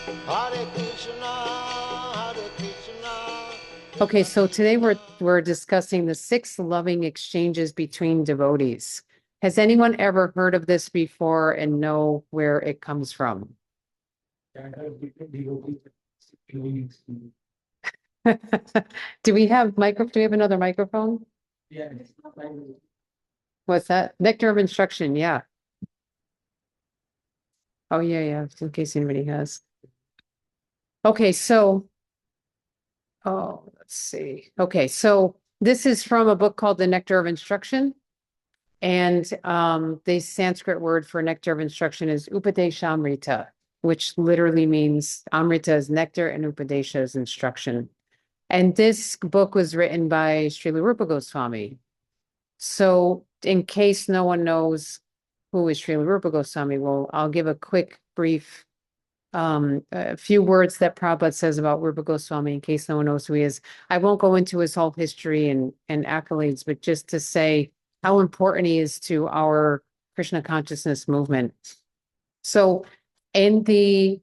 Hare Krishna, Hare Krishna. Okay, so today we're discussing the 6 loving exchanges between devotees. Has anyone ever heard of this before and know where it comes from? Do we have another microphone? Yeah. What's that? Nectar of instruction, yeah. Oh, yeah, yeah, in case anybody has. Okay, so let's see. Okay, so this is from a book called The Nectar of Instruction. And the Sanskrit word for nectar of instruction is Upadeshamrita, which literally means Amrita is nectar and Upadesha is instruction. And this book was written by Srila Rupa Goswami. So in case no one knows who is Srila Rupa Goswami, well, I'll give a quick brief a few words that Prabhupada says about Rupa Goswami in case no one knows who he is. I won't go into his whole history and accolades, but just to say how important he is to our Krishna consciousness movement. So in the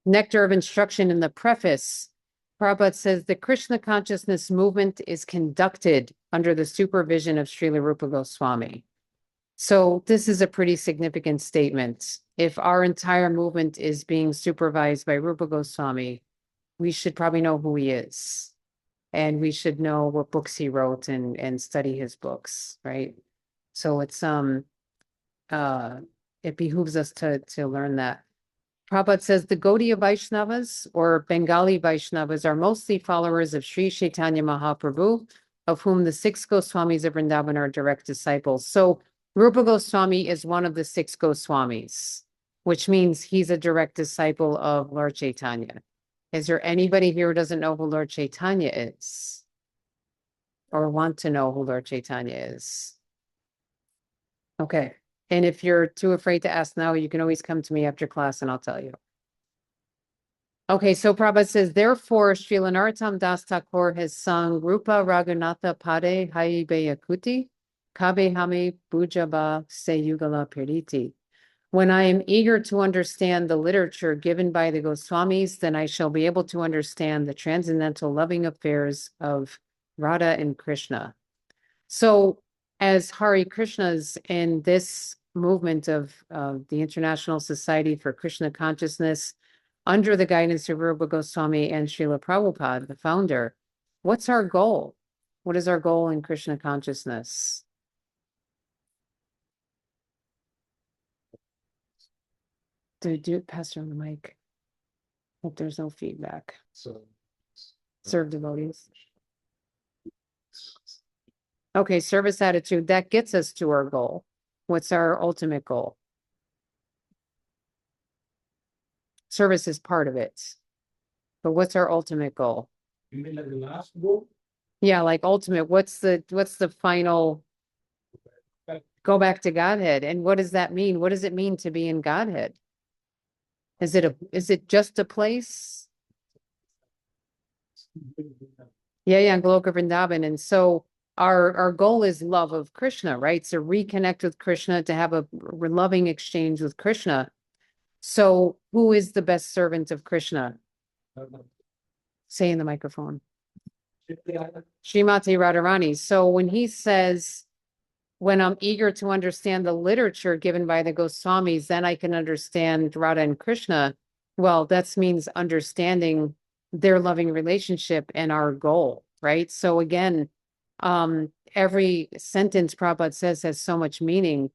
Nectar of Instruction in the preface, Prabhupada says the Krishna consciousness movement is conducted under the supervision of Srila Rupa Goswami. So this is a pretty significant statement. If our entire movement is being supervised by Rupa Goswami, we should probably know who he is. And we should know what books he wrote and study his books, right? So it's it behooves us to learn that. Prabhupada says the Gaudiya Vaishnavas or Bengali Vaishnavas are mostly followers of Sri Chaitanya Mahaprabhu, of whom the 6 Goswamis of Vrindavan are direct disciples. So Rupa Goswami is one of the 6 Goswamis, which means he's a direct disciple of Lord Chaitanya. Is there anybody here who doesn't know who Lord Chaitanya is? Or want to know who Lord Chaitanya is? Okay. And if you're too afraid to ask now, you can always come to me after class and I'll tell you. Okay, so Prabhupada says, therefore, Srila Narottam Das Thakur has sung Rupa Raghunatha Pade Haibeyakuti, Kabe Hame Bujaba Seyugala Piriti. When I am eager to understand the literature given by the Goswamis, then I shall be able to understand the transcendental loving affairs of Radha and Krishna. So as Hare Krishnas in this movement of the International Society for Krishna Consciousness, under the guidance of Rupa Goswami and Srila Prabhupada, the founder, what's our goal? What is our goal in Krishna consciousness? Do pass on the mic. Hope there's no feedback. Serve devotees. Okay, service attitude, that gets us to our goal. What's our ultimate goal? Service is part of it. But what's our ultimate goal? You mean like the last goal? Yeah, like ultimate, what's the final go back to Godhead? And what does that mean? What does it mean to be in Godhead? Is it just a place? Yeah, Goloka Vrindavan. And so our goal is love of Krishna, right? To reconnect with Krishna, to have a loving exchange with Krishna. So who is the best servant of Krishna? Say in the microphone. Srimati Radharani. So when he says, when I'm eager to understand the literature given by the Goswamis, then I can understand Radha and Krishna. Well, that means understanding their loving relationship and our goal, right? So again, every sentence Prabhupada says has so much meaning.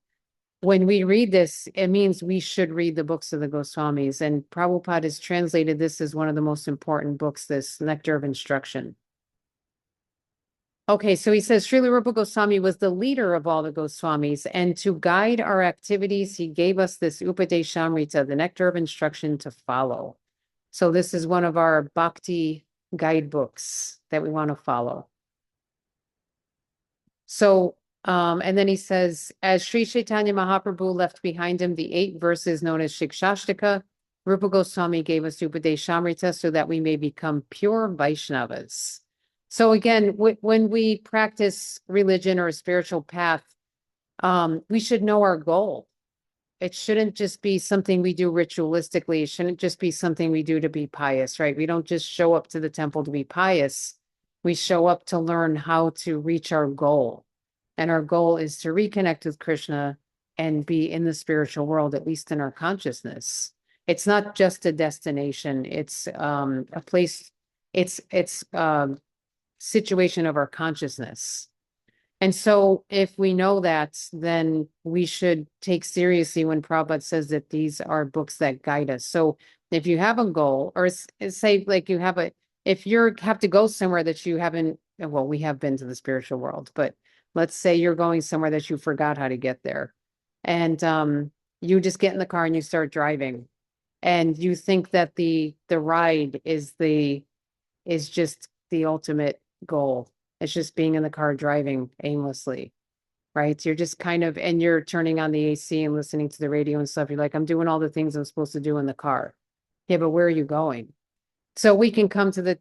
When we read this, it means we should read the books of the Goswamis. And Prabhupada has translated this as one of the most important books, this Nectar of Instruction. Okay, so he says Srila Rupa Goswami was the leader of all the Goswamis, and to guide our activities, he gave us this Upadeshamrita, the nectar of instruction to follow. So this is one of our Bhakti guidebooks that we want to follow. So, and then he says, as Sri Chaitanya Mahaprabhu left behind him the 8 verses known as Shikshashtaka, Rupa Goswami gave us Upadeshamrita so that we may become pure Vaishnavas. So again, when we practice religion or a spiritual path, we should know our goal. it shouldn't just be something we do ritualistically. It shouldn't just be something we do to be pious, right? We don't just show up to the temple to be pious. We show up to learn how to reach our goal. And our goal is to reconnect with Krishna and be in the spiritual world, at least in our consciousness. It's not just a destination. It's a place. It's situation of our consciousness. And so if we know that, then we should take seriously when Prabhupada says that these are books that guide us. So if you have a goal, or say like you have if you have to go somewhere that you haven't, well, we have been to the spiritual world, but let's say you're going somewhere that you forgot how to get there. And you just get in the car and you start driving. And you think that the ride is just the ultimate goal. It's just being in the car driving aimlessly, right? So you're just kind of, and you're turning on the AC and listening to the radio and stuff. You're like, I'm doing all the things I'm supposed to do in the car. Yeah, but where are you going? So we can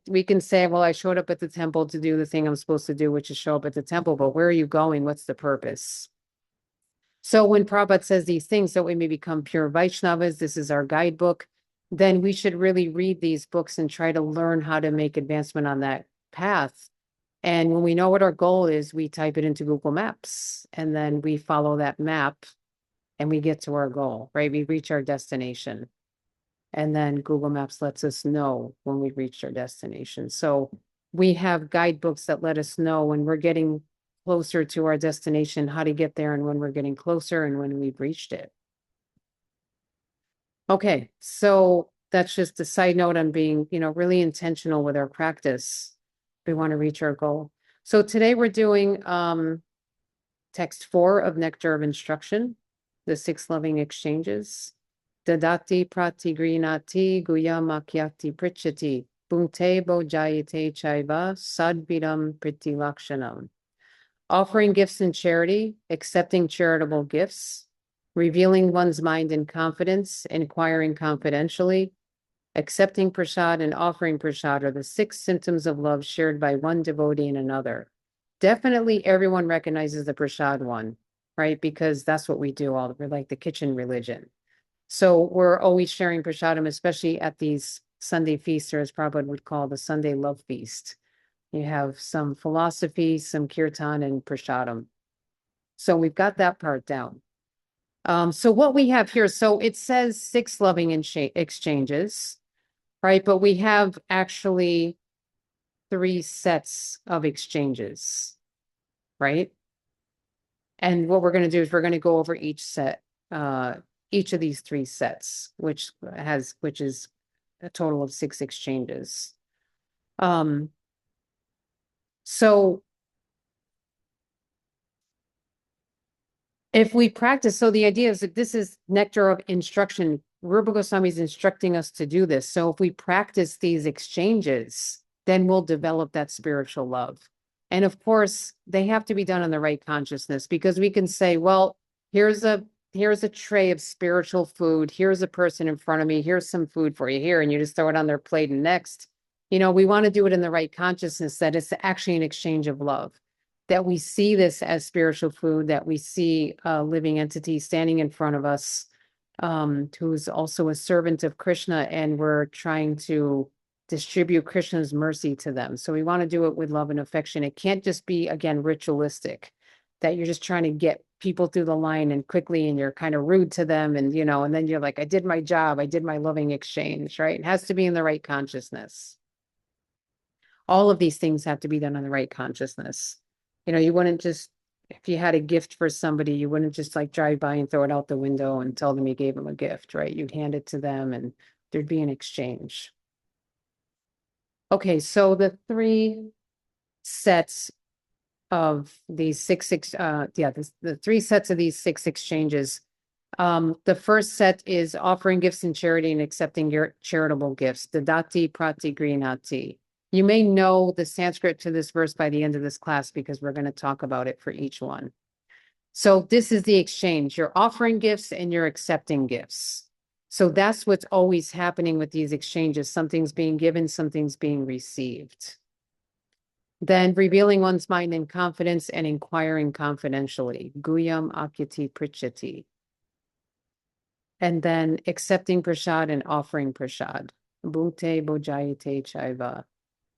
we can say, well, I showed up at the temple to do the thing I'm supposed to do, which is show up at the temple, but where are you going? What's the purpose? So when Prabhupada says these things, that we may become pure Vaishnavas, this is our guidebook, then we should really read these books and try to learn how to make advancement on that path. And when we know what our goal is, we type it into Google Maps and then we follow that map and we get to our goal, right? We reach our destination. And then Google Maps lets us know when we've reached our destination. So we have guidebooks that let us know when we're getting closer to our destination, how to get there, and when we're getting closer and when we've reached it. Okay, so that's just a side note on being, really intentional with our practice. We want to reach our goal. So today we're doing text 4 of Nectar of Instruction, the 6 loving exchanges. Dadati pratigrinati guyamakyati prichati bhunte bojayate chaiva sadvidam pritilakshanam. Offering gifts in charity, accepting charitable gifts, revealing one's mind in confidence, inquiring confidentially, accepting prasad and offering prasad are the 6 symptoms of love shared by one devotee and another. Definitely everyone recognizes the prasad one, right? Because that's what we do we're like the kitchen religion. So we're always sharing prasadam, especially at these Sunday feasts, or as Prabhupada would call the Sunday love feast. You have some philosophy, some kirtan, and prasadam. So we've got that part down. So what we have here, so it says 6 loving exchanges, right? But we have actually 3 sets of exchanges, right? And what we're going to do is we're going to go over each set, each of these 3 sets, which is a total of 6 exchanges. So if we practice, so the idea is that this is nectar of instruction. Rupa Goswami is instructing us to do this. So if we practice these exchanges, then we'll develop that spiritual love. And of course, they have to be done in the right consciousness, because we can say, well, here's a tray of spiritual food. Here's a person in front of me. Here's some food for you here. And you just throw it on their plate. And next, we want to do it in the right consciousness, that it's actually an exchange of love, that we see this as spiritual food, that we see a living entity standing in front of us, who's also a servant of Krishna, and we're trying to distribute Krishna's mercy to them. So we want to do it with love and affection. It can't just be, again, ritualistic, that you're just trying to get people through the line and quickly, and you're kind of rude to them, and and then you're like, I did my job, I did my loving exchange, right? It has to be in the right consciousness. All of these things have to be done in the right consciousness. You wouldn't just, if you had a gift for somebody, you wouldn't just like drive by and throw it out the window and tell them you gave them a gift, right? You'd hand it to them and there'd be an exchange. Okay, so the 3 sets of these 6, the 3 sets of these 6 exchanges. The first set is offering gifts in charity and accepting your charitable gifts. Dadati pratigrinati. You may know the Sanskrit to this verse by the end of this class, because we're going to talk about it for each one. So this is the exchange. You're offering gifts and you're accepting gifts. So that's what's always happening with these exchanges. Something's being given, something's being received. Then revealing one's mind in confidence and inquiring confidentially. Guyam akyati prichati. And then accepting prasad and offering prasad. Bhute bojayate chaiva.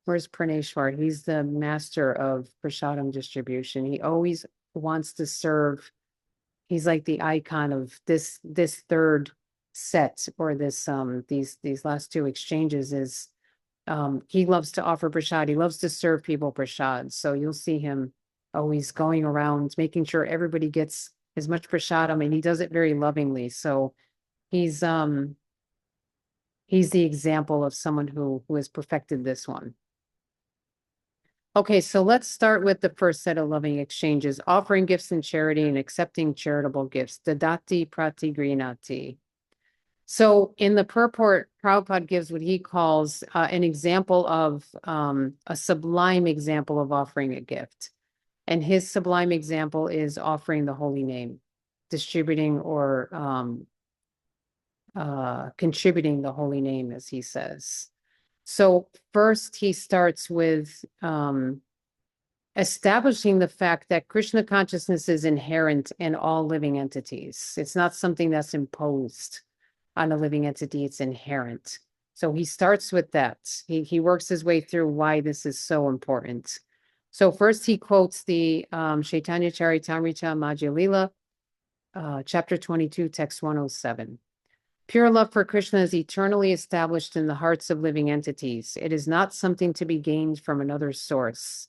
Where's Praneshwar? He's the master of prasadam distribution. He always wants to serve. He's like the icon of this third set, or this these last two exchanges is he loves to offer prasad. He loves to serve people prasad. So you'll see him always going around making sure everybody gets as much prasadam, and he does it very lovingly. So he's the example of someone who has perfected this one. Okay, so let's start with the first set of loving exchanges: offering gifts in charity and accepting charitable gifts. Dadati pratigrinati. So in the purport, Prabhupada gives what he calls an example of a sublime example of offering a gift. And his sublime example is offering the holy name, distributing or contributing the holy name, as he says. So first he starts with establishing the fact that Krishna consciousness is inherent in all living entities. It's not something that's imposed on a living entity, it's inherent. So he starts with that. He works his way through why this is so important. So first he quotes the Chaitanya Charitamrita Madhya Lila, chapter 22, text 107. Pure love for Krishna is eternally established in the hearts of living entities. It is not something to be gained from another source.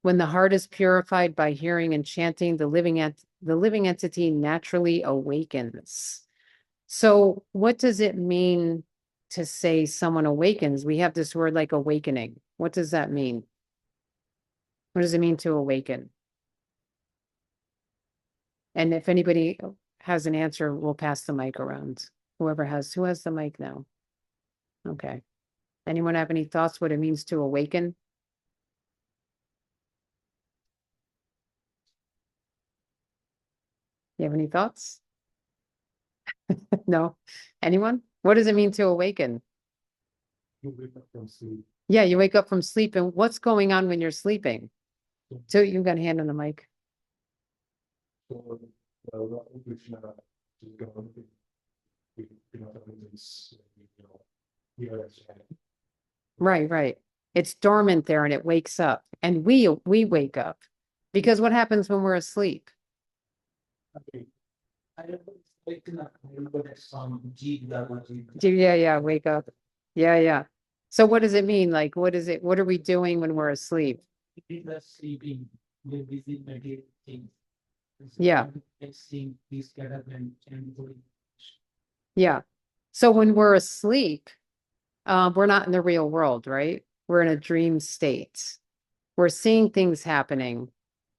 When the heart is purified by hearing and chanting, the living entity naturally awakens. So what does it mean to say someone awakens? We have this word like awakening. What does that mean? What does it mean to awaken? And if anybody has an answer, we'll pass the mic around. Who has the mic now? Okay. Anyone have any thoughts what it means to awaken? You have any thoughts? No? Anyone? What does it mean to awaken? You wake up from sleep. Yeah, you wake up from sleep, and what's going on when you're sleeping? So you've got a hand on the mic. So, Lord Krishna is going to be, here as well. Right. It's dormant there and it wakes up, and we wake up, because what happens when we're asleep? Okay. I remember that song, Yeah, wake up. Yeah. So what does it mean? Like, what are we doing when we're asleep? People sleeping, they're busy meditating. Yeah. Seeing these get up and going. Yeah. So when we're asleep, we're not in the real world, right? We're in a dream state. We're seeing things happening.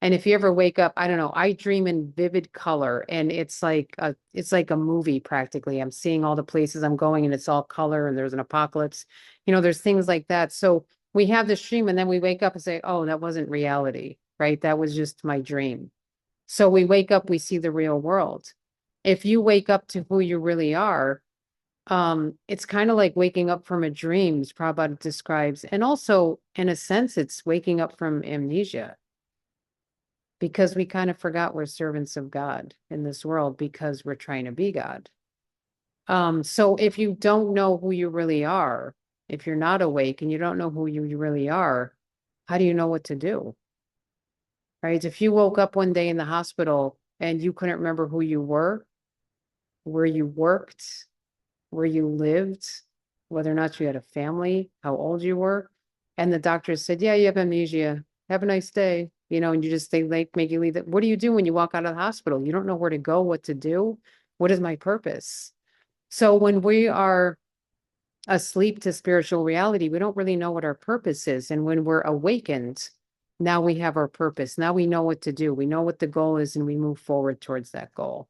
And if you ever wake up, I don't know, I dream in vivid color, and it's like a movie practically. I'm seeing all the places I'm going and it's all color, and there's an apocalypse. There's things like that. So we have this dream, and then we wake up and say, oh, that wasn't reality, right? That was just my dream. So we wake up, we see the real world. If you wake up to who you really are, it's kind of like waking up from a dream, as Prabhupada describes. And also, in a sense, it's waking up from amnesia, because we kind of forgot we're servants of God in this world because we're trying to be God. So if you don't know who you really are, if you're not awake and you don't know who you really are, how do you know what to do? Right? If you woke up one day in the hospital and you couldn't remember who you were, where you worked, where you lived, whether or not you had a family, how old you were, and the doctor said, yeah, you have amnesia, have a nice day, and they like make you leave. What do you do when you walk out of the hospital? You don't know where to go, what to do. What is my purpose? So when we are asleep to spiritual reality, we don't really know what our purpose is. And when we're awakened, now we have our purpose. Now we know what to do. We know what the goal is, and we move forward towards that goal.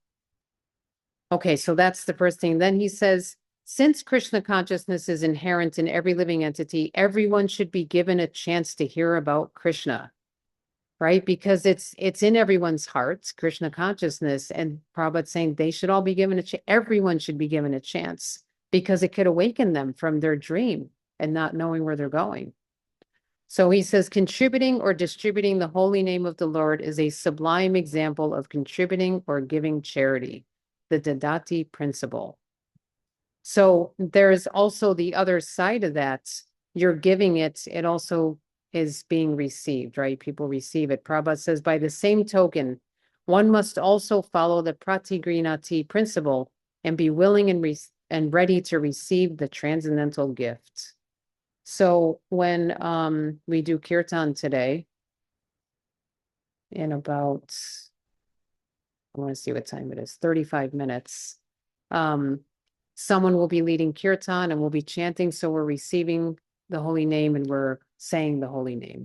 Okay, so that's the first thing. Then he says, since Krishna consciousness is inherent in every living entity, everyone should be given a chance to hear about Krishna, right? Because it's in everyone's hearts, Krishna consciousness, and Prabhupada saying they should all be given a chance. Everyone should be given a chance, because it could awaken them from their dream and not knowing where they're going. So he says, contributing or distributing the holy name of the Lord is a sublime example of contributing or giving charity. the Dadati principle. So there's also the other side of that. You're giving it, it also is being received, right? People receive it. Prabhupada says, by the same token, one must also follow the Pratigrinati principle and be willing and ready to receive the transcendental gift. So when we do kirtan today, in about, I want to see what time it is, 35 minutes. Someone will be leading kirtan and we'll be chanting. So we're receiving the holy name and we're saying the holy name.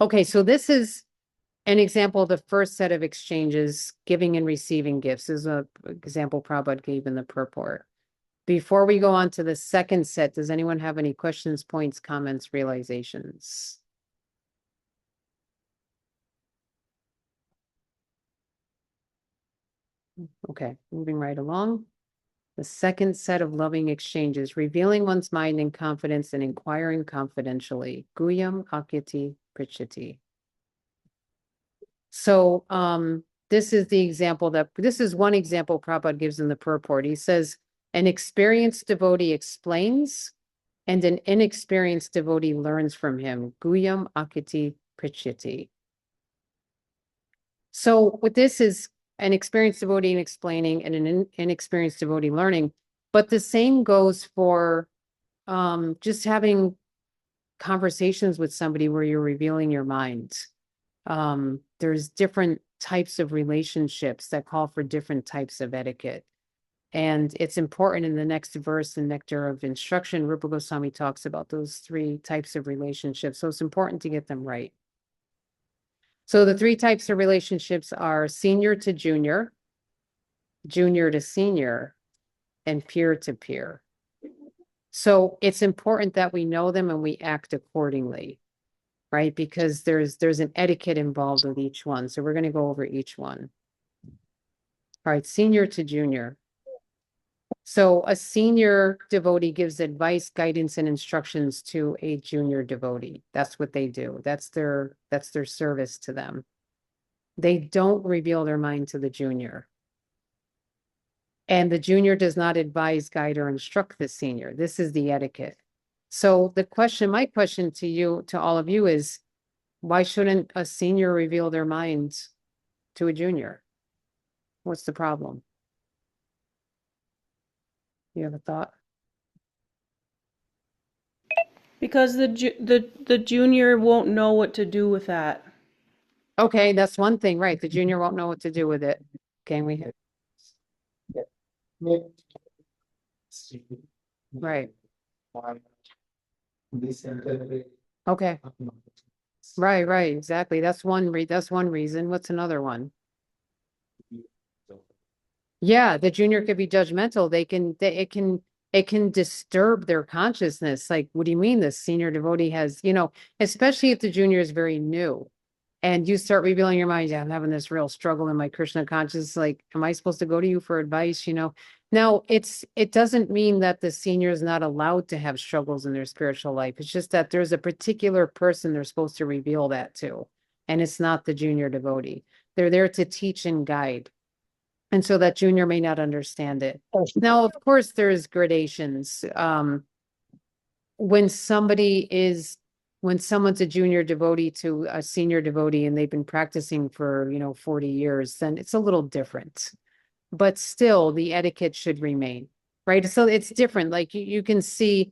Okay, so this is an example of the first set of exchanges, giving and receiving gifts. This is an example Prabhupada gave in the purport. Before we go on to the second set, does anyone have any questions, points, comments, realizations? Okay, moving right along. The second set of loving exchanges, revealing one's mind in confidence and inquiring confidentially. Guyam Akiti Prichati. So this is the example this is one example Prabhupada gives in the purport. He says, an experienced devotee explains and an inexperienced devotee learns from him. Guyam Akiti Prichati. So what this is, an experienced devotee explaining and an inexperienced devotee learning, but the same goes for just having conversations with somebody where you're revealing your mind. There's different types of relationships that call for different types of etiquette. And it's important in the next verse, the Nectar of Instruction, Rupa Goswami talks about those three types of relationships. So it's important to get them right. So the three types of relationships are senior to junior, junior to senior, and peer to peer. So it's important that we know them and we act accordingly, right? Because there's an etiquette involved with each one. So we're going to go over each one. All right, senior to junior. So a senior devotee gives advice, guidance, and instructions to a junior devotee. That's what they do. That's their service to them. They don't reveal their mind to the junior. And the junior does not advise, guide, or instruct the senior. This is the etiquette. So my question to you, to all of you is, why shouldn't a senior reveal their minds to a junior? What's the problem? You have a thought? Because the junior won't know what to do with that. Okay, that's one thing, right? The junior won't know what to do with it. Can we? Right. Okay. Right, exactly. That's one reason. What's another one? Yeah, the junior could be judgmental. It can disturb their consciousness. Like, what do you mean the senior devotee has, especially if the junior is very new and you start revealing your mind, yeah, I'm having this real struggle in my Krishna consciousness. Like, am I supposed to go to you for advice? Now it doesn't mean that the senior is not allowed to have struggles in their spiritual life. It's just that there's a particular person they're supposed to reveal that to, and it's not the junior devotee. They're there to teach and guide. And so that junior may not understand it. Now, of course, there's gradations. When someone's a junior devotee to a senior devotee and they've been practicing for, 40 years, then it's a little different. But still, the etiquette should remain, right? So it's different. Like you can see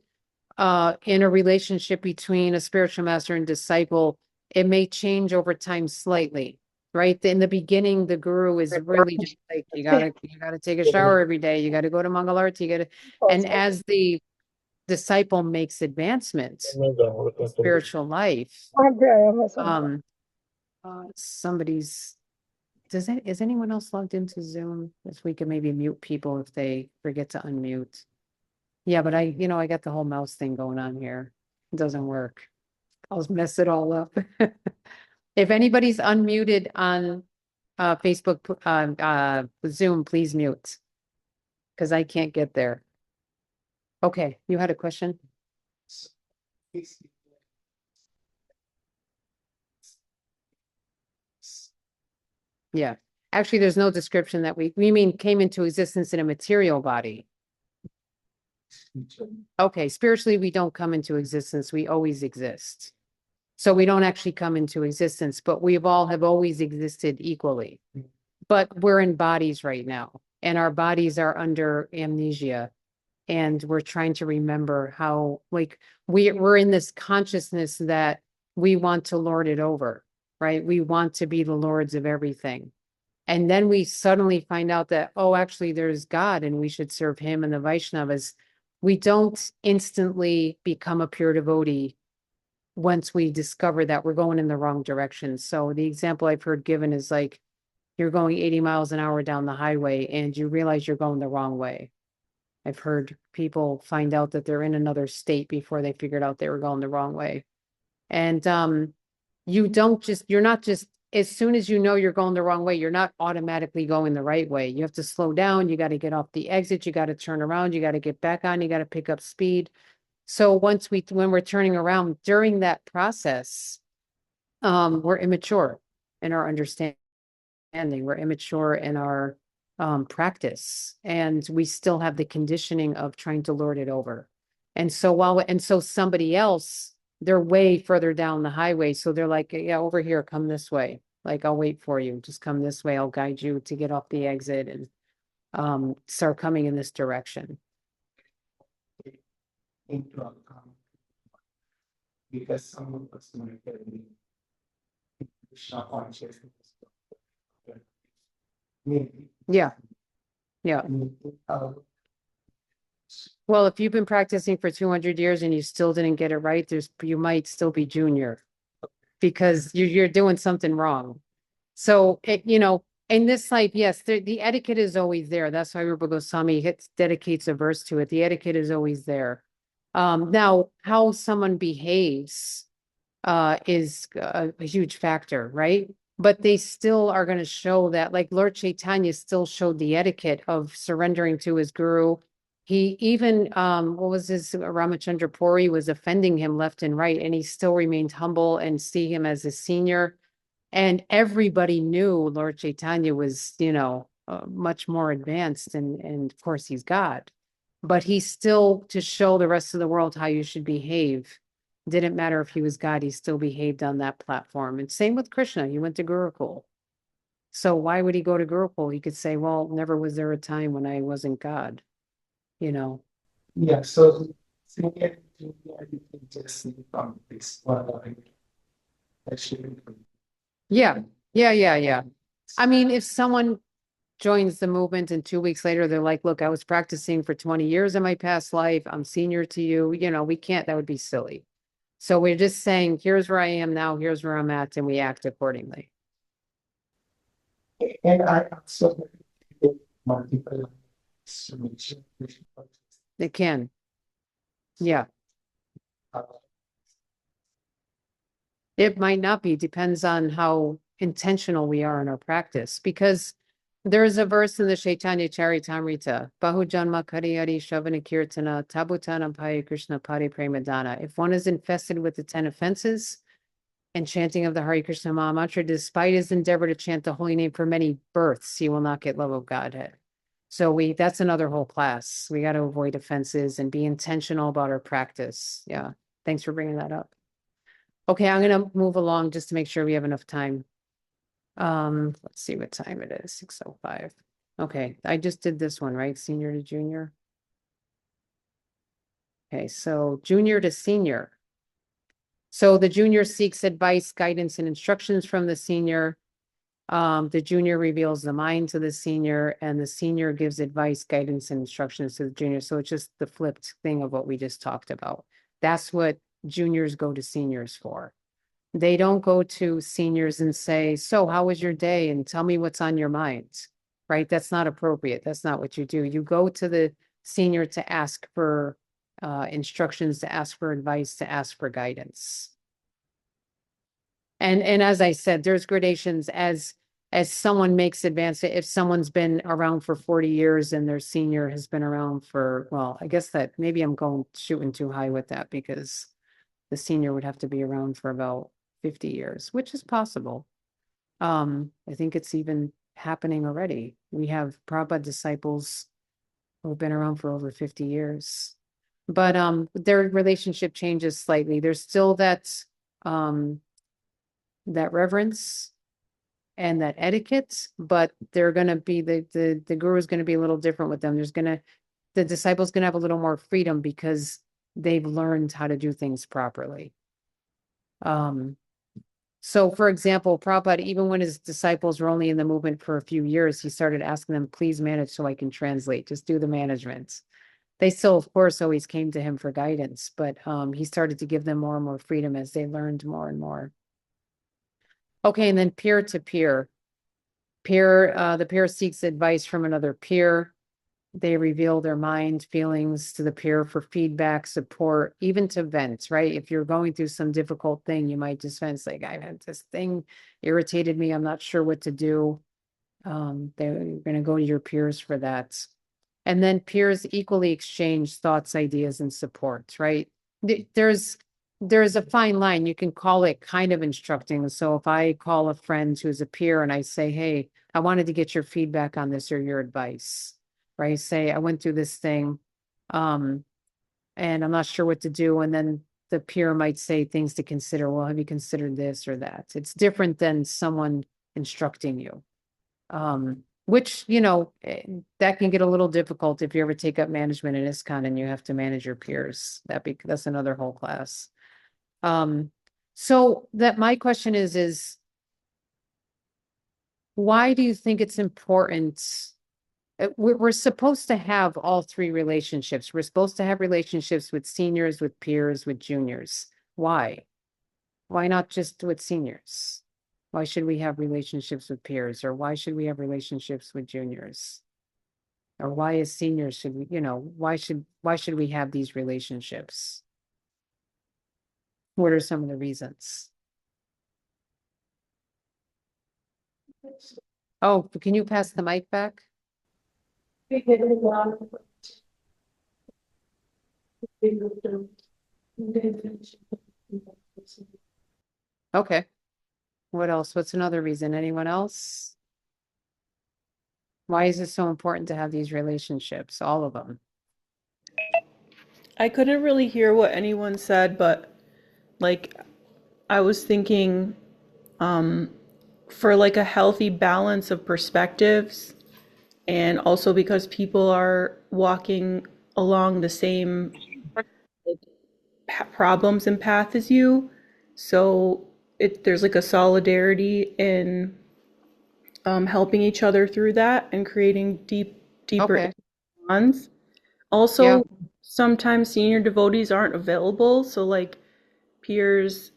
in a relationship between a spiritual master and disciple, it may change over time slightly. Right. In the beginning, the guru is really just like, you gotta take a shower every day. You gotta go to Mangalarti. And as the disciple makes advancements in spiritual life, is anyone else logged into Zoom? This we could maybe mute people if they forget to unmute. Yeah, but I got the whole mouse thing going on here. It doesn't work. I'll mess it all up. If anybody's unmuted on Facebook, Zoom, please mute. Because I can't get there. Okay, you had a question? Yeah. Actually, there's no description that we mean came into existence in a material body. Okay, spiritually, we don't come into existence. We always exist. So we don't actually come into existence, but we all have always existed equally. But we're in bodies right now, and our bodies are under amnesia. And we're trying to remember how, like, we're in this consciousness that we want to lord it over, right? We want to be the lords of everything. And then we suddenly find out that, oh, actually, there's God and we should serve him and the Vaishnavas. We don't instantly become a pure devotee once we discover that we're going in the wrong direction. So the example I've heard given is like, you're going 80 miles an hour down the highway and you realize you're going the wrong way. I've heard people find out that they're in another state before they figured out they were going the wrong way. And you're not just, as soon as you know you're going the wrong way, you're not automatically going the right way. You have to slow down. You got to get off the exit. You got to turn around. You got to get back on. You got to pick up speed. So when we're turning around during that process, we're immature in our understanding. We're immature in our practice, and we still have the conditioning of trying to lord it over. And so somebody else, they're way further down the highway. So they're like, yeah, over here, come this way. Like, I'll wait for you. Just come this way. I'll guide you to get off the exit and start coming in this direction. Into account because someone was not telling Krishna consciousness. Maybe. Yeah. Yeah. Well, if you've been practicing for 200 years and you still didn't get it right, you might still be junior because you're doing something wrong. So in this life, yes, the etiquette is always there. That's why Rupa Goswami dedicates a verse to it. The etiquette is always there. Now, how someone behaves is a huge factor, right? But they still are going to show that, like Lord Chaitanya still showed the etiquette of surrendering to his guru. He even, what was his, Ramachandra Puri was offending him left and right, and he still remained humble and see him as a senior. And everybody knew Lord Chaitanya was, much more advanced, and of course he's God. But he still, to show the rest of the world how you should behave, didn't matter if he was God, he still behaved on that platform. And same with Krishna, he went to Gurukul. So why would he go to Gurukul? He could say, well, never was there a time when I wasn't God, Yeah, so senior junior, you can just see from this one line. Actually, Yeah. I mean, if someone joins the movement and 2 weeks later, they're like, look, I was practicing for 20 years in my past life. I'm senior to you. We can't, that would be silly. So we're just saying, here's where I am now, here's where I'm at, and we act accordingly. and I also did multiple solutions. It can. Yeah. It might not be, depends on how intentional we are in our practice, because there's a verse in the Chaitanya Charitamrita, Bahujanma Kariyari Shavana Kirtana Tabutana Paya Krishna Pari Premadana. If one is infested with the 10 offenses and chanting of the Hare Krishna Maha Mantra, despite his endeavor to chant the holy name for many births, he will not get love of Godhead. So that's another whole class. We got to avoid offenses and be intentional about our practice. Yeah. Thanks for bringing that up. Okay, I'm going to move along just to make sure we have enough time. Let's see what time it is, 6:05. Okay, I just did this one, right? Senior to junior. Okay, so junior to senior. So the junior seeks advice, guidance, and instructions from the senior. The junior reveals the mind to the senior, and the senior gives advice, guidance, and instructions to the junior. So it's just the flipped thing of what we just talked about. That's what juniors go to seniors for. They don't go to seniors and say, so how was your day? And tell me what's on your mind, right? That's not appropriate. That's not what you do. You go to the senior to ask for instructions, to ask for advice, to ask for guidance. And as I said, there's gradations as someone makes advance. If someone's been around for 40 years and their senior has been around for, well, I guess that maybe I'm shooting too high with that, because the senior would have to be around for about 50 years, which is possible. I think it's even happening already. We have Prabhupada disciples who've been around for over 50 years. But their relationship changes slightly. There's still that reverence and that etiquette, but they're gonna be the guru is gonna be a little different with them. The disciple's gonna have a little more freedom because they've learned how to do things properly. So for example, Prabhupada, even when his disciples were only in the movement for a few years, he started asking them, please manage so I can translate, just do the management. They still, of course, always came to him for guidance, but he started to give them more and more freedom as they learned more and more. Okay, and then peer to peer. The peer seeks advice from another peer. They reveal their mind, feelings to the peer for feedback, support, even to vent, right? If you're going through some difficult thing, you might just vent, like, I had this thing irritated me, I'm not sure what to do. They're going to go to your peers for that. And then peers equally exchange thoughts, ideas, and support, right? There's a fine line. You can call it kind of instructing. So if I call a friend who's a peer and I say, hey, I wanted to get your feedback on this or your advice, right? Say, I went through this thing, and I'm not sure what to do. And then the peer might say things to consider. Well, have you considered this or that? It's different than someone instructing you. Which, that can get a little difficult if you ever take up management in ISKCON and you have to manage your peers. That's another whole class. So that my question is why do you think it's important? We're supposed to have all three relationships. We're supposed to have relationships with seniors, with peers, with juniors. Why? Why not just with seniors? Why should we have relationships with peers? Or why should we have relationships with juniors? Or why as seniors should we, why should we have these relationships? What are some of the reasons? Oh, can you pass the mic back? Okay. What else? What's another reason? Anyone else? Why is it so important to have these relationships? All of them. I couldn't really hear what anyone said, but like I was thinking for like a healthy balance of perspectives, and also because people are walking along the same problems and path as you, so there's like a solidarity in helping each other through that and creating deeper Okay. bonds. Also, sometimes senior devotees aren't available, so like peers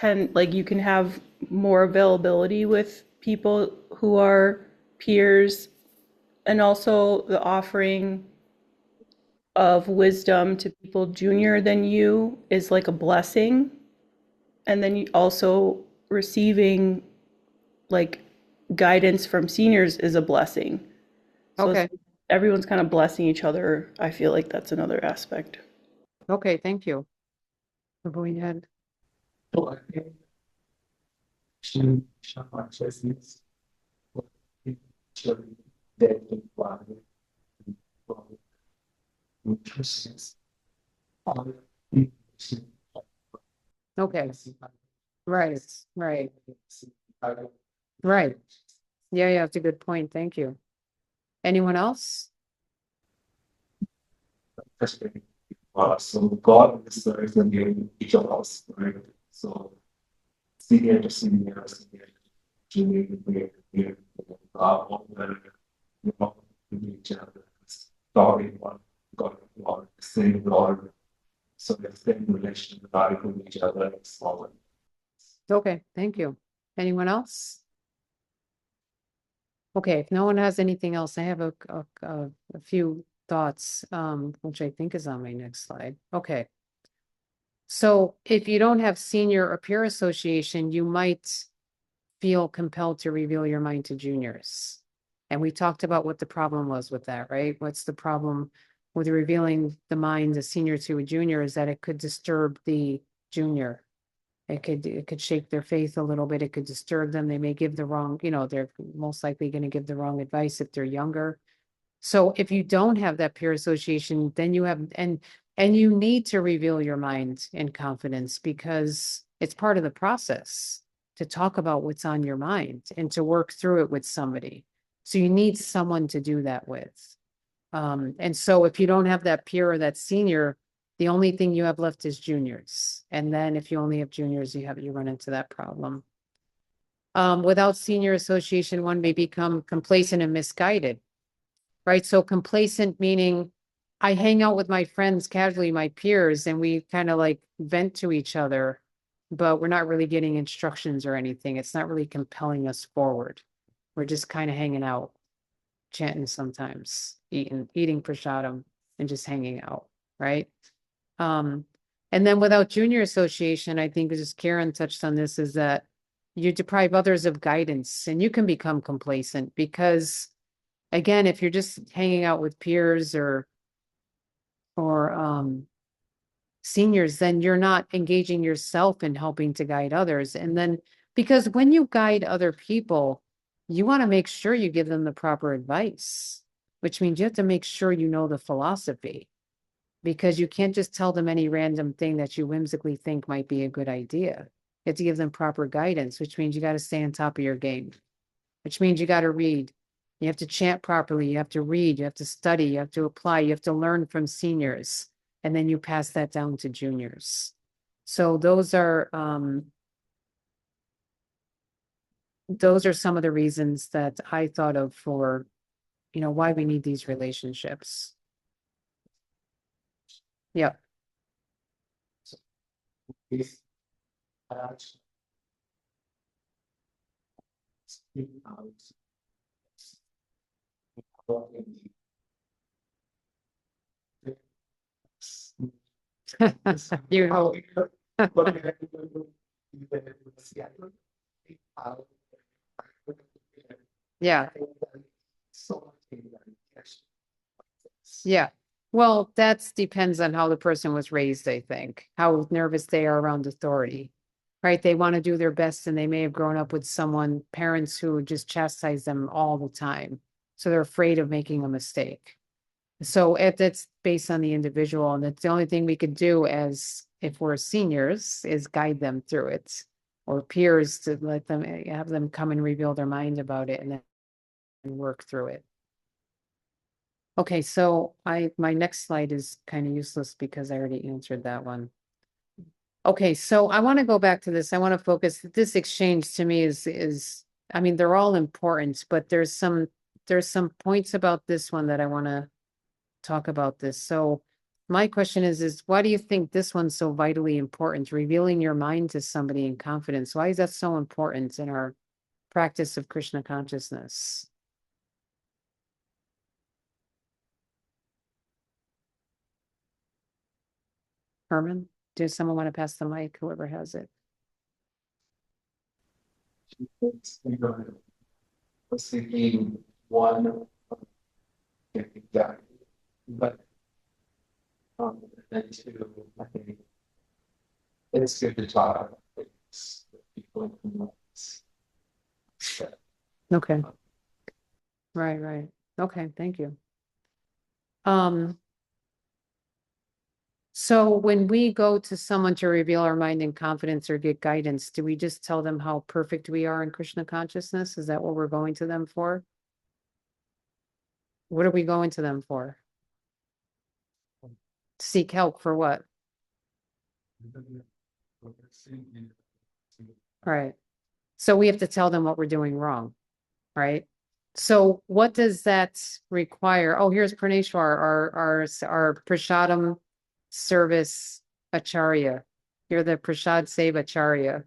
you can have more availability with people who are peers, and also the offering of wisdom to people junior than you is like a blessing, and then you also receiving like guidance from seniors is a blessing. So Okay. everyone's kind of blessing each other. I feel like that's another aspect. Okay. Thank you. Go ahead. So I think she consciousness actually that require nutritions on Okay. Right. Right. Right. Yeah, that's a good point. Thank you. Anyone else? So God is the reason giving each of us, right? So senior to senior, junior to junior, all each other, story one, God, Lord, same Lord. So the same relation with each other is forward. Okay, thank you. Anyone else? Okay, if no one has anything else, I have a few thoughts, which I think is on my next slide. Okay. So if you don't have senior or peer association, you might feel compelled to reveal your mind to juniors. And we talked about what the problem was with that, right? What's the problem with revealing the mind, a senior to a junior, is that it could disturb the junior. It could shake their faith a little bit. It could disturb them. They may give the wrong, they're most likely going to give the wrong advice if they're younger. So if you don't have that peer association, then you have, and you need to reveal your mind in confidence because it's part of the process to talk about what's on your mind and to work through it with somebody. So you need someone to do that with. And so if you don't have that peer or that senior, the only thing you have left is juniors. And then if you only have juniors, you run into that problem. Without senior association, one may become complacent and misguided, right? So complacent meaning I hang out with my friends casually, my peers, and we kind of like vent to each other, but we're not really getting instructions or anything. It's not really compelling us forward. We're just kind of hanging out, chanting sometimes, eating prasadam and just hanging out, right? And then without junior association, I think just Karen touched on this, is that you deprive others of guidance and you can become complacent because again, if you're just hanging out with peers or seniors, then you're not engaging yourself in helping to guide others. And then because when you guide other people, you want to make sure you give them the proper advice, which means you have to make sure you know the philosophy, because you can't just tell them any random thing that you whimsically think might be a good idea. You have to give them proper guidance, which means you got to stay on top of your game, which means you got to read. You have to chant properly. You have to read. You have to study. You have to apply. You have to learn from seniors. And then you pass that down to juniors. So those are some of the reasons that I thought of for, why we need these relationships. Yeah. If I actually speak out, about You know, yeah. Yeah. Well, that depends on how the person was raised, I think, how nervous they are around authority, right? They want to do their best and they may have grown up with parents who just chastise them all the time. So they're afraid of making a mistake. So that's based on the individual. And that's the only thing we could do as if we're seniors is guide them through it, or peers to have them come and reveal their mind about it and then work through it. Okay, so my next slide is kind of useless because I already answered that one. Okay, so I want to go back to this. I want to focus. This exchange to me is I mean, they're all important, but there's some points about this one that I want to talk about this. So my question is why do you think this one's so vitally important? Revealing your mind to somebody in confidence. Why is that so important in our practice of Krishna consciousness? Herman, does someone want to pass the mic? Whoever has it. Was thinking one, yeah, but then two, I think it's good to talk about things that people can. Okay. Right. Okay, thank you. So when we go to someone to reveal our mind in confidence or get guidance, do we just tell them how perfect we are in Krishna consciousness? Is that what we're going to them for? What are we going to them for? Seek help for what? Right. So we have to tell them what we're doing wrong, right? So what does that require? Oh, here's Praneshwar, our Prasadam service acharya. You're the Prasad Seva acharya.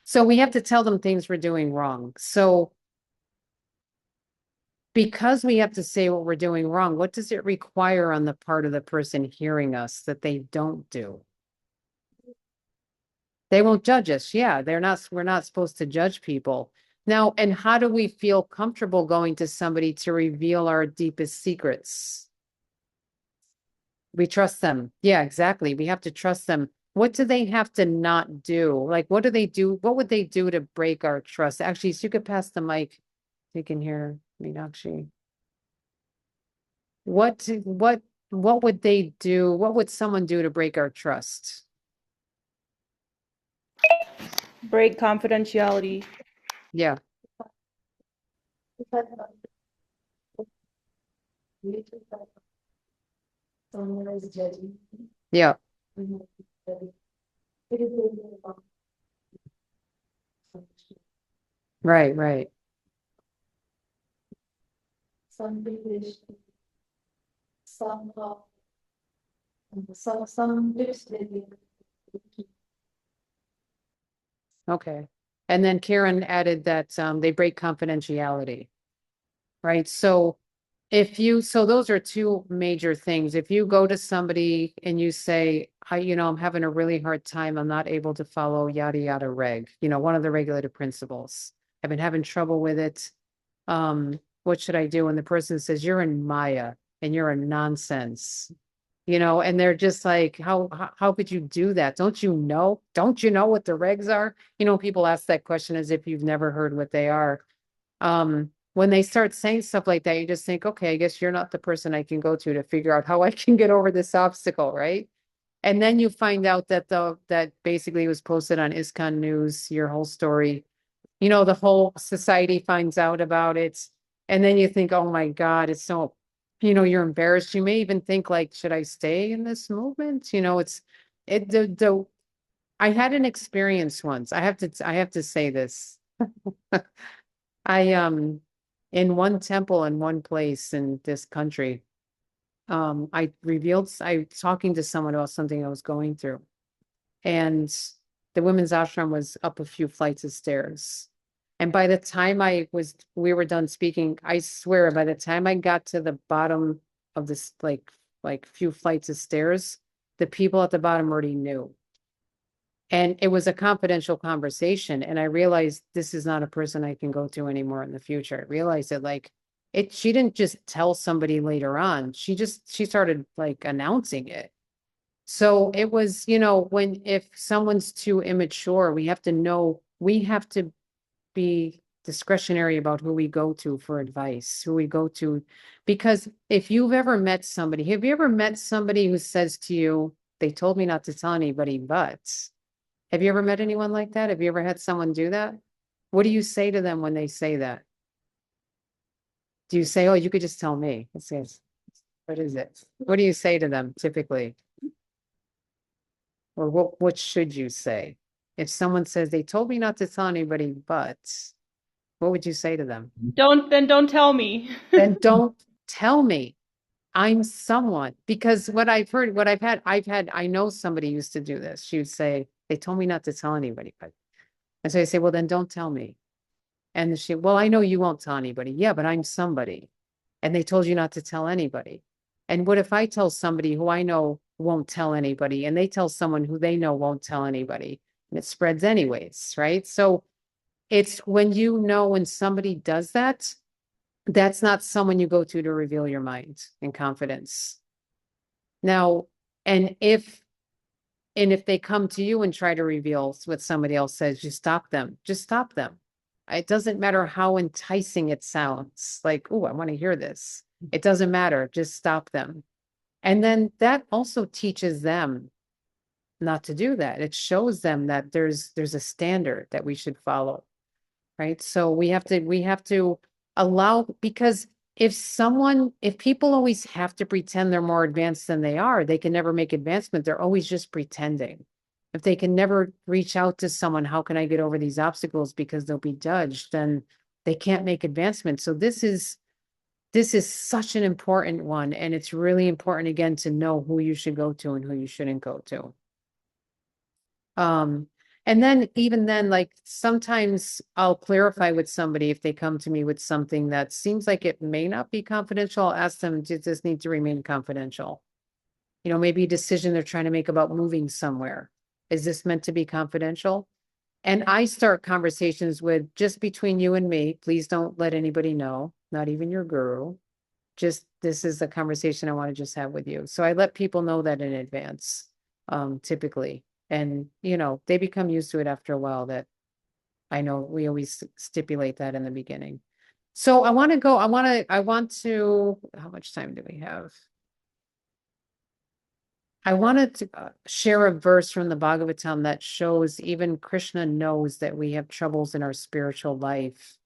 So we have to tell them things we're doing wrong. So because we have to say what we're doing wrong, what does it require on the part of the person hearing us that they don't do? They won't judge us. Yeah, we're not supposed to judge people. Now, and how do we feel comfortable going to somebody to reveal our deepest secrets? We trust them. Yeah, exactly. We have to trust them. What do they have to not do? Like, what do they do? What would they do to break our trust? Actually, so you could pass the mic. You can hear Meenakshi. What would they do? What would someone do to break our trust? Break confidentiality. Yeah. Yeah. Right, right. Okay. And then Karen added that they break confidentiality. Right? So so those are two major things. If you go to somebody and you say, I'm having a really hard time, I'm not able to follow yada yada reg, one of the regulative principles. I've been having trouble with it. What should I do? And the person says, you're in Maya and you're a nonsense. And they're just like, how could you do that? Don't you know? Don't you know what the regs are? People ask that question as if you've never heard what they are. When they start saying stuff like that, you just think, okay, I guess you're not the person I can go to figure out how I can get over this obstacle, right? And then you find out that that basically was posted on ISKCON News, your whole story. The whole society finds out about it. And then you think, oh my God, it's so, you're embarrassed. You may even think like, should I stay in this movement? I had an experience once. I have to say this. I in one temple in one place in this country, I was talking to someone about something I was going through. And the women's ashram was up a few flights of stairs. And by the time we were done speaking, I swear by the time I got to the bottom of this like few flights of stairs, the people at the bottom already knew. And it was a confidential conversation. And I realized this is not a person I can go to anymore in the future. I realized that she didn't just tell somebody later on. She started like announcing it. So it was, if someone's too immature, we have to be discretionary about who we go to for advice, who we go to. Because if you've ever met somebody, have you ever met somebody who says to you, they told me not to tell anybody, but have you ever met anyone like that? Have you ever had someone do that? What do you say to them when they say that? Do you say, oh, you could just tell me? It says, what is it? What do you say to them typically? Or what should you say? If someone says they told me not to tell anybody, but what would you say to them? Don't tell me. Then don't tell me. I'm someone. Because I know somebody used to do this. She would say, they told me not to tell anybody, but and so I say, well, then don't tell me. And well, I know you won't tell anybody. Yeah, but I'm somebody. And they told you not to tell anybody. And what if I tell somebody who I know won't tell anybody and they tell someone who they know won't tell anybody and it spreads anyways, right? So it's when somebody does that, that's not someone you go to reveal your mind in confidence. Now, and if they come to you and try to reveal what somebody else says, you stop them. Just stop them. It doesn't matter how enticing it sounds. Like, oh, I want to hear this. It doesn't matter. Just stop them. And then that also teaches them not to do that. It shows them that there's a standard that we should follow. Right. So we have to allow, because if people always have to pretend they're more advanced than they are, they can never make advancement. They're always just pretending. If they can never reach out to someone, how can I get over these obstacles because they'll be judged, then they can't make advancement. So this is such an important one. And it's really important, again, to know who you should go to and who you shouldn't go to. And then even then, like sometimes I'll clarify with somebody if they come to me with something that seems like it may not be confidential. I'll ask them, does this need to remain confidential? Maybe a decision they're trying to make about moving somewhere. Is this meant to be confidential? And I start conversations with just between you and me. Please don't let anybody know, not even your guru. just, this is the conversation I want to just have with you. So I let people know that in advance, typically. And, you know, they become used to it after a while that I know we always stipulate that in the beginning. So I want to, how much time do we have? I wanted to share a verse from the Bhagavatam that shows even Krishna knows that we have troubles in our spiritual life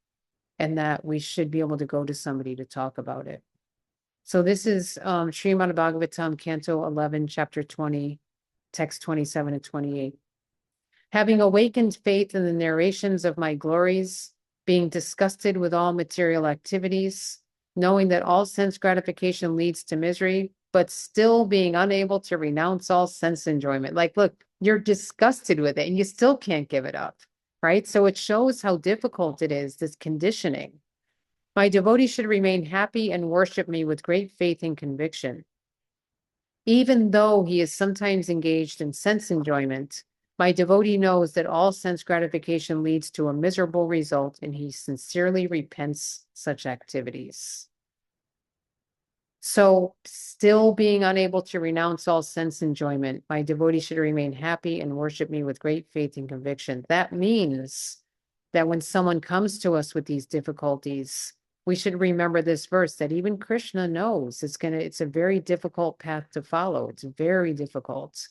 and that we should be able to go to somebody to talk about it. So this is Srimad Bhagavatam, Canto 11, Chapter 20, text 27 and 28. Having awakened faith in the narrations of my glories, being disgusted with all material activities, knowing that all sense gratification leads to misery, but still being unable to renounce all sense enjoyment. Like, look, you're disgusted with it and you still can't give it up, right? So it shows how difficult it is, this conditioning. My devotee should remain happy and worship me with great faith and conviction. Even though he is sometimes engaged in sense enjoyment, my devotee knows that all sense gratification leads to a miserable result, and he sincerely repents such activities. So, still being unable to renounce all sense enjoyment, my devotee should remain happy and worship me with great faith and conviction. That means that when someone comes to us with these difficulties, we should remember this verse that even Krishna knows it's a very difficult path to follow. It's very difficult.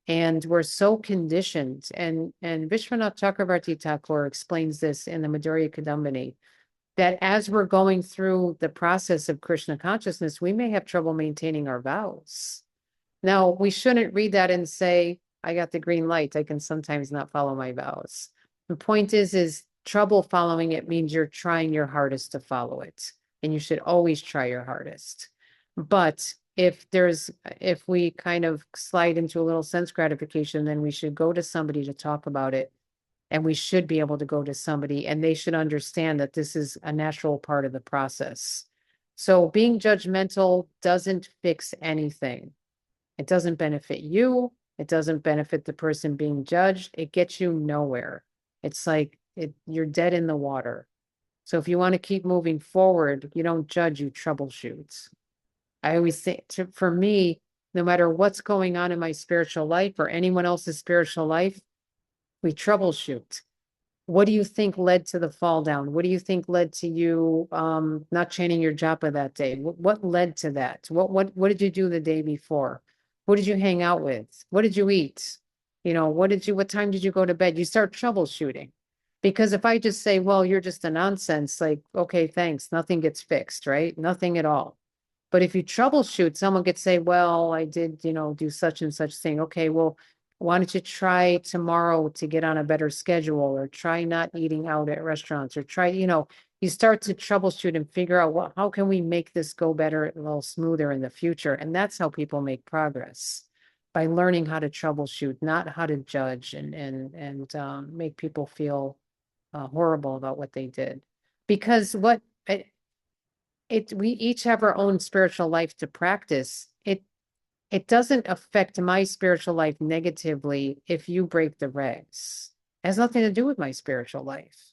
And we're so conditioned. And Vishwanath Chakravarti Thakur explains this in the Madhurya Kadambini, that as we're going through the process of Krishna consciousness, we may have trouble maintaining our vows. Now, we shouldn't read that and say, I got the green light, I can sometimes not follow my vows. The point is trouble following it means you're trying your hardest to follow it. And you should always try your hardest. But if we kind of slide into a little sense gratification, then we should go to somebody to talk about it. And we should be able to go to somebody and they should understand that this is a natural part of the process. So being judgmental doesn't fix anything. It doesn't benefit you. It doesn't benefit the person being judged. It gets you nowhere. It's like you're dead in the water. So if you want to keep moving forward, you don't judge, you troubleshoot. I always think, for me, no matter what's going on in my spiritual life or anyone else's spiritual life, we troubleshoot. What do you think led to the fall down? What do you think led to you not chanting your japa that day? What led to that? What did you do the day before? Who did you hang out with? What did you eat? You know, what time did you go to bed? You start troubleshooting. Because if I just say, well, you're just a nonsense, like, okay, thanks, nothing gets fixed, right? Nothing at all. But if you troubleshoot, someone could say, well, I did, do such and such thing. Okay, well, why don't you try tomorrow to get on a better schedule, or try not eating out at restaurants, or try, you start to troubleshoot and figure out, how can we make this go better, a little smoother in the future? And that's how people make progress, by learning how to troubleshoot, not how to judge and make people feel horrible about what they did. Because we each have our own spiritual life to practice. It doesn't affect my spiritual life negatively if you break the regs. It has nothing to do with my spiritual life.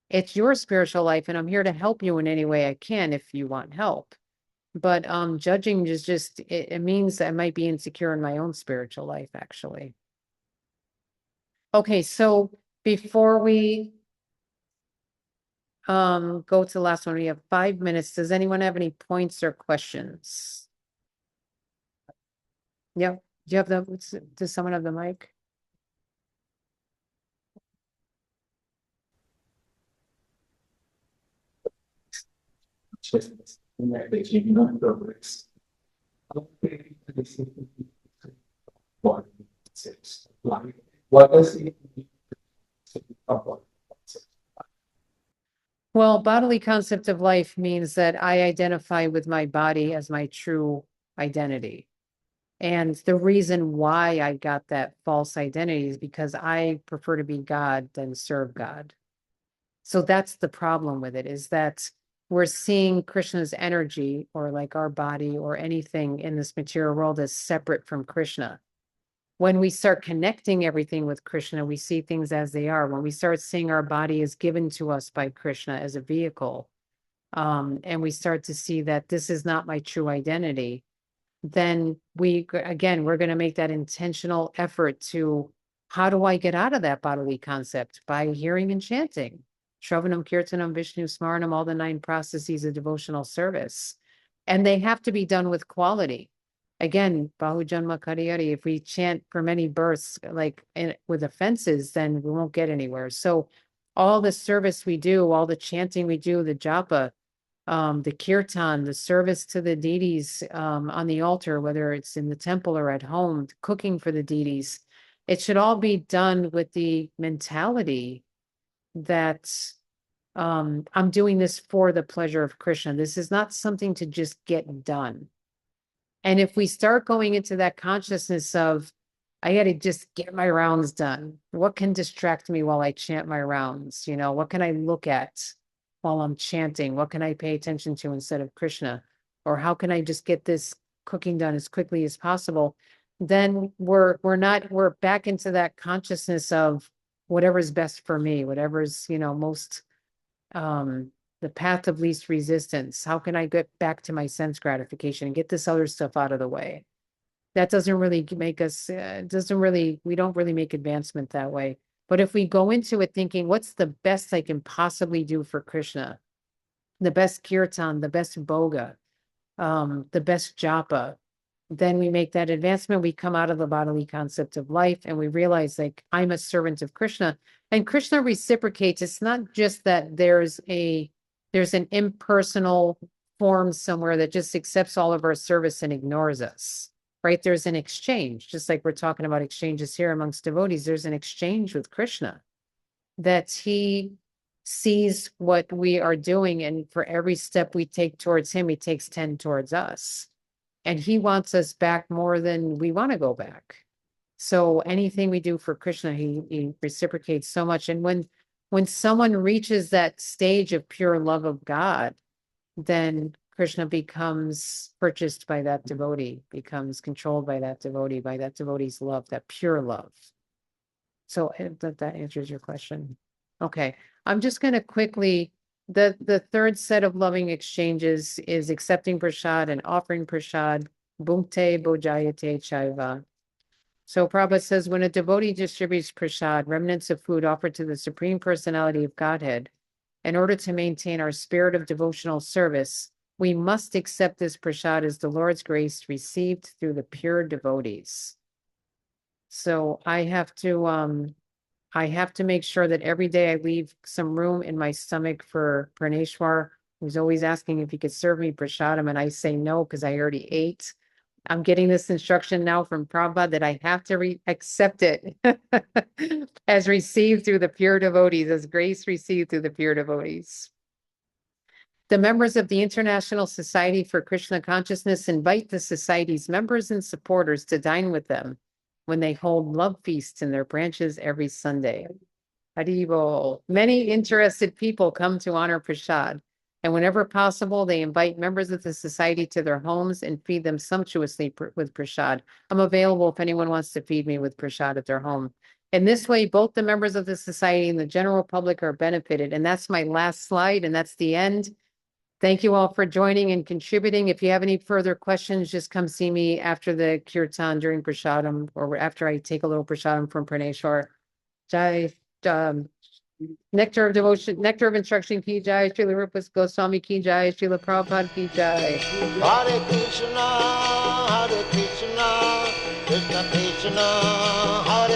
It's your spiritual life, and I'm here to help you in any way I can if you want help. But judging is just, it means that I might be insecure in my own spiritual life, actually. Okay, so before we go to the last one, we have 5 minutes. Does anyone have any points or questions? Yeah, do you have does someone have the mic? What does it mean? Well, bodily concept of life means that I identify with my body as my true identity. And the reason why I got that false identity is because I prefer to be God than serve God. So that's the problem with it, is that we're seeing Krishna's energy, or like our body or anything in this material world, as separate from Krishna. When we start connecting everything with Krishna, we see things as they are. When we start seeing our body as given to us by Krishna as a vehicle, and we start to see that this is not my true identity, then again, we're going to make that intentional effort to, how do I get out of that bodily concept? By hearing and chanting. Shravanam, Kirtanam, Vishnu, Smaranam, all the 9 processes of devotional service. And they have to be done with quality. Again, Bahujanma Kariyari, if we chant for many births, like with offenses, then we won't get anywhere. So all the service we do, all the chanting we do, the japa, the kirtan, the service to the deities on the altar, whether it's in the temple or at home, cooking for the deities, it should all be done with the mentality that I'm doing this for the pleasure of Krishna. This is not something to just get done. And if we start going into that consciousness of, I got to just get my rounds done. What can distract me while I chant my rounds? You know, what can I look at while I'm chanting? What can I pay attention to instead of Krishna? Or how can I just get this cooking done as quickly as possible? Then we're back into that consciousness of whatever's best for me, whatever's, you know, most the path of least resistance. How can I get back to my sense gratification and get this other stuff out of the way? That doesn't really make us, we don't really make advancement that way. But if we go into it thinking, what's the best I can possibly do for Krishna? The best kirtan, the best boga, the best japa, then we make that advancement. We come out of the bodily concept of life and we realize, like, I'm a servant of Krishna, and Krishna reciprocates. It's not just that there's an impersonal form somewhere that just accepts all of our service and ignores us, right? There's an exchange, just like we're talking about exchanges here amongst devotees. There's an exchange with Krishna that he sees what we are doing. And for every step we take towards him, he takes 10 towards us. And he wants us back more than we want to go back. So anything we do for Krishna, he reciprocates so much. And when someone reaches that stage of pure love of God, then Krishna becomes purchased by that devotee, becomes controlled by that devotee's love, that pure love. So that answers your question. Okay, I'm just going to quickly, the third set of loving exchanges is accepting prasad and offering prasad, bhukte bhojayate chaiva. So Prabhupada says, when a devotee distributes prasad, remnants of food offered to the Supreme Personality of Godhead, in order to maintain our spirit of devotional service, we must accept this prasad as the Lord's grace received through the pure devotees. So I have to make sure that every day I leave some room in my stomach for Praneshwar, who's always asking if he could serve me prasadam, and I say no because I already ate. I'm getting this instruction now from Prabhupada that I have to accept it as received through the pure devotees, as grace received through the pure devotees. The members of the International Society for Krishna Consciousness invite the Society's members and supporters to dine with them when they hold love feasts in their branches every Sunday. Haribol. Many interested people come to honor prasad, and whenever possible, they invite members of the society to their homes and feed them sumptuously with prasad. I'm available if anyone wants to feed me with prasad at their home. In this way, both the members of the society and the general public are benefited. And that's my last slide, and that's the end. Thank you all for joining and contributing. If you have any further questions, just come see me after the kirtan during prasadam, or after I take a little prasadam from Praneshwar. Jai, Nectar of Devotion, Nectar of Instruction ki jai, Srila Rupa Goswami ki jai, Srila Prabhupada ki jai. Hare Krishna, Krishna Krishna, Hare